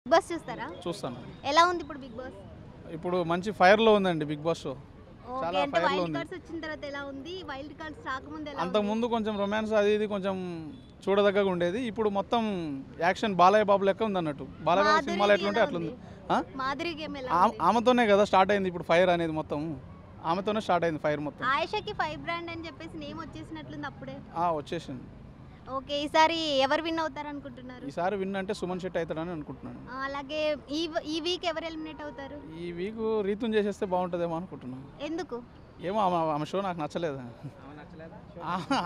Big boss చూస్తారా? చూస్తాను. ఎలా ఉంది ఇప్పుడు బిగ్ బాస్? ఇప్పుడు మంచి ఫైర్లో ఉందండి బిగ్ బాస్ షో. ఓకే, చాలా అంటే ఫైర్లో వైల్డ్ ఉంది. కార్డ్స్ వచ్చిన తర్వాత ఎలా ఉంది? వైల్డ్ కార్డ్స్ రాకముందు ఎలా ఉంది? అంతకుముందు కొంచెం రొమాన్స్ అది ఇది కొంచెం చూడదగ్గగా ఉండేది. ఇప్పుడు మొత్తం యాక్షన్ బాలయ్య బాబు లెక్క ఉంది అన్నట్టు. బాలయ్య బాబు మాధురికి సినిమాలో ఎట్లుంటే ఎలా అట్లుంది. ఉంది? మాధురి గేమ్ ఎలా ఉంది? ఆమెతోనే కదా స్టార్ట్ అయింది ఇప్పుడు ఫైర్ అనేది మొత్తం. ఆమెతోనే స్టార్ట్ అయింది ఫైర్ మొత్తం. ఆయేషాకి 5 బ్రాండ్ అని చెప్పేసి నేమ్ వచ్చేసినట్లుంది అప్పుడే. వచ్చేసింది. ఓకే, ఈసారి ఎవరు విన్ అవుతారు అనుకుంటున్నారు? ఈసారి విన్ అంటే సుమన్ శెట్టి అవుతాడని అనుకుంటున్నాను. అలాగే ఈ వీక్ ఎవరు ఎలిమినేట్ అవుతారు? ఈ వీక్ రీతుని చేసేస్తే బాగుంటుందేమో అనుకుంటున్నాను. ఎందుకు? ఏమో ఆమె షో నాకు నచ్చలేదు.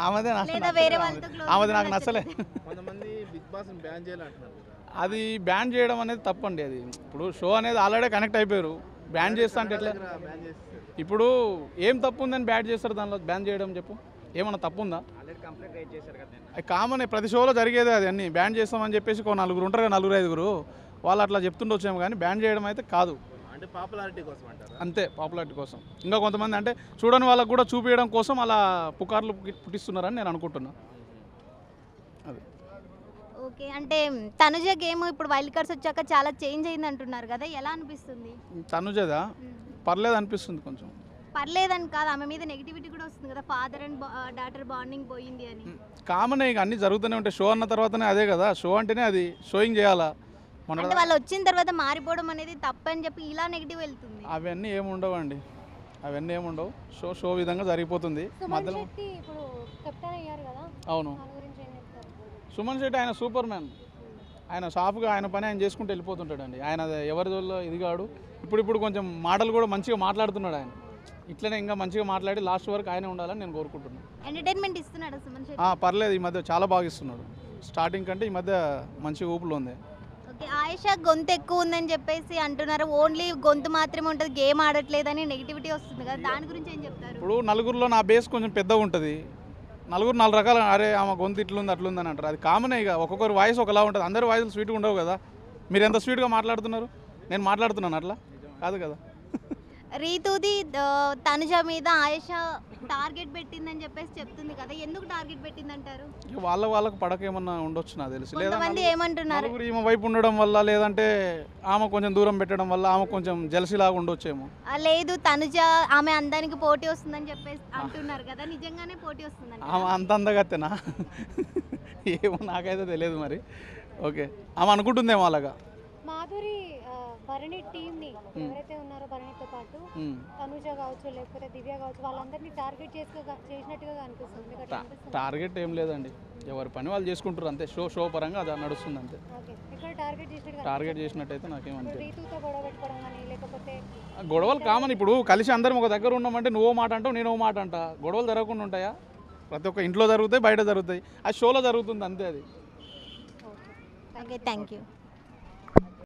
ఆమెదే లేదా వేరే వాళ్ళతో close ఆమెది గా నాకు నచ్చలే. కొంతమంది బిగ్ బాస్ బ్యాన్ చేయాలంటున్నారు. అది బ్యాన్ చేయడం అనేది తప్పండి. అది ఇప్పుడు షో అనేది ఆల్రెడీ కనెక్ట్ అయిపోయారు. బ్యాన్ చేస్తా అంటే ఎట్లా? బ్యాన్ చేస్తారు. ఇప్పుడు ఏం తప్పు ఉందని బ్యాన్ చేస్తారు దానిలో బ్యాన్ చేయడం? చెప్పు, ఏమన్నా తప్పు ఉందా? ఆల్రెడీ కంప్లైంట్ రైజ్ చేశారు కదా. అది కామన్, ప్రతి షోలో జరిగేదే అది. అన్ని బ్యాన్ చేస్తామని చెప్పేసి నలుగురు ఉంటారు కదా, 4-5 వాళ్ళు అట్లా చెప్తుండొచ్చేమో కానీ బ్యాన్ చేయడం అయితే కాదు. అంటే పాపులారిటీ కోసం అంటారు. అంతే, పాపులారిటీ కోసం. ఇంకా కొంతమంది అంటే చూడని వాళ్ళకు కూడా చూపించడం కోసం అలా పుకార్లు పుట్టిస్తున్నారని నేను అనుకుంటున్నా. అది ఓకే, అంటే తనుజ గేమ్ ఇప్పుడు వైల్డ్ కార్డ్స్ వచ్చాక చాలా చేంజ్ అయింది అంటున్నారు కదా, ఎలా అనిపిస్తుంది? తనుజదా పర్లేదు అనిపిస్తుంది కొంచెం. పర్లేదని కాదు, ఆమె మీద నెగిటివిటీ కూడా వస్తుంది కదా, ఫాదర్ అండ్ డాటర్ బాండింగ్ పోయింది అని. కామన్, ఇక అన్నీ జరుగుతూనే ఉంటాయి. షో అన్న తర్వాతనే అదే కదా, షో అంటేనే అది షోయింగ్ చేయాలా. అంటే వాళ్ళు వచ్చిన తర్వాత మారిపోవడం అనేది తప్పని చెప్పి ఇలా నెగిటివ్ వెళ్తుంది. అవన్నీ ఏముండవు అండి, అవన్నీ ఏముండవు. షో విధంగా జరిగిపోతుంది మధ్యలో. అవును, సుమన్ శెట్టి ఆయన సూపర్ మ్యాన్. ఆయన సాఫ్గా ఆయన పని ఆయన చేసుకుంటూ వెళ్ళిపోతుంటాడండి. ఆయన ఎవరి జోల్లో ఇది కాడు. ఇప్పుడు కొంచెం మాటలు కూడా మంచిగా మాట్లాడుతున్నాడు ఆయన. ఇట్లనే ఇంకా మంచిగా మాట్లాడి లాస్ట్ వరకు ఆయనే ఉండాలని నేను కోరుకుంటున్నాను. ఎంటర్టైన్మెంట్ ఇస్తున్నాడు సుమన్ శెట్టి. పర్లేదు, ఈ మధ్య చాలా బాగా ఇస్తున్నాడు. స్టార్టింగ్ కంటే ఈ మధ్య మంచి ఊపులో ఉంది. ఓకే, ఆయేషా గొంతు ఎక్కువ ఉందని చెప్పేసి అంటున్నారు. ఓన్లీ గొంతు మాత్రమే ఉంటుంది, గేమ్ ఆడట్లేదని నెగిటివిటీ వస్తుంది కదా, దాని గురించి ఏం చెప్తారు? ఇప్పుడు నలుగురిలో నా బేస్ కొంచెం పెద్దగా ఉంటుంది. నలుగురు 4 రకాల, అరే ఆమె గొంతు ఇట్లుంది అట్లుంది అని అంటారు. అది కామనే. ఇక ఒక్కొక్కరు వాయిస్ ఒకలా ఉంటుంది. అందరి వాయిస్లు స్వీట్గా ఉండవు కదా. మీరు ఎంత స్వీట్గా మాట్లాడుతున్నారు, నేను మాట్లాడుతున్నాను అట్లా కాదు కదా. రీతుది తనుజ మీద ఆయేషా టార్గెట్ పెట్టిందని చెప్పేసి చెప్తుంది కదా, ఎందుకు టార్గెట్ పెట్టిందంటారు? వాళ్ళకు పడక ఏమన్నా ఉండొచ్చు నాకు తెలిసి. లేదా కొంతమంది ఏమంటున్నారు, నలుగురు ఈమె వైపు ఉండడం వల్ల, లేదంటే ఆమె కొంచెం దూరం పెట్టడం వల్ల ఆమె కొంచెం జలసిలాగా ఉండొచ్చేమో. లేదు తనుజ ఆమె అందానికి పోటీ వస్తుందని చెప్పేసి అంటున్నారు కదా, నిజంగానే పోటీ వస్తుందని? ఆమె అంత అందగత్తెనా? ఏమో నాకైతే తెలియదు మరి. ఓకే, ఆమె అనుకుంటుందేమో అలాగా. మాధురి భరణి టీంని ఎవరైతే ఉన్నారో భరణితో పాటు తనుజ కావచ్చు లేకపోతే దివ్య కావచ్చు వాళ్ళందరినీ టార్గెట్ చేసినట్టుగా అనిపిస్తుంది. టార్గెట్ ఏం లేదండి, ఎవరి పని వాళ్ళు చేసుకుంటారు అంతే. షో పరంగా అది నడుస్తుంది అంతే. టార్గెట్ చేసినట్టయితే నాకేమనిపించదు. రీతుతో గొడవ పెట్టుకోవడం కానీ లేకపోతే గొడవలు కామన్. ఇప్పుడు కలిసి అందరం ఒక దగ్గర ఉన్నామంటే నువ్వో మాట అంటావు, నేనో మాట అంటా. గొడవలు జరగకుండా ఉంటాయా? ప్రతి ఒక్క ఇంట్లో జరుగుతాయి, బయట జరుగుతాయి. అది షోలో జరుగుతుంది అంతే. అది ఓకే, థ్యాంక్ యూ.